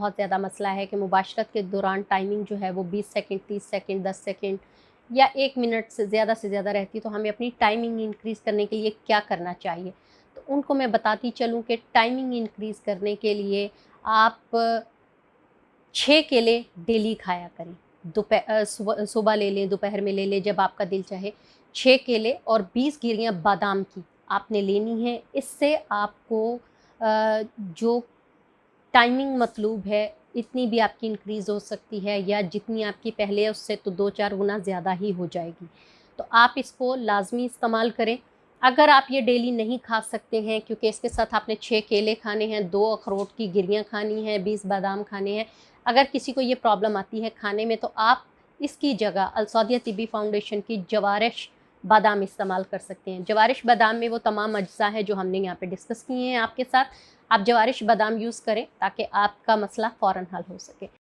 बहुत ज़्यादा मसला है कि मुबाशरत के दौरान टाइमिंग जो है वो 20 सेकंड, 30 सेकंड, 10 सेकंड या 1 मिनट से ज़्यादा रहती है, तो हमें अपनी टाइमिंग इंक्रीज़ करने के लिए क्या करना चाहिए? तो उनको मैं बताती चलूँ कि टाइमिंग इंक्रीज़ करने के लिए आप 6 केले डेली खाया करें। सुबह ले लें, दोपहर में ले लें, जब आपका दिल चाहे। 6 केले और 20 गिरियाँ बादाम की आपने लेनी है। इससे आपको जो टाइमिंग मतलूब है, इतनी भी आपकी इंक्रीज़ हो सकती है या जितनी आपकी पहले है उससे तो 2-4 गुना ज़्यादा ही हो जाएगी। तो आप इसको लाज़मी इस्तेमाल करें। अगर आप ये डेली नहीं खा सकते हैं क्योंकि इसके साथ आपने 6 केले खाने हैं, 2 अखरोट की गिरियाँ खानी हैं, 20 बादाम खाने हैं। अगर किसी को ये प्रॉब्लम आती है खाने में तो आप इसकी जगह अलसौदिया तिब्बी फाउंडेशन की जवारिश बादाम इस्तेमाल कर सकते हैं। जवारिश बादाम में वो तमाम अज्ज़ा हैं जो हमने यहाँ पे डिस्कस किए हैं आपके साथ। आप जवारिश बादाम यूज़ करें ताकि आपका मसला फ़ौरन हल हो सके।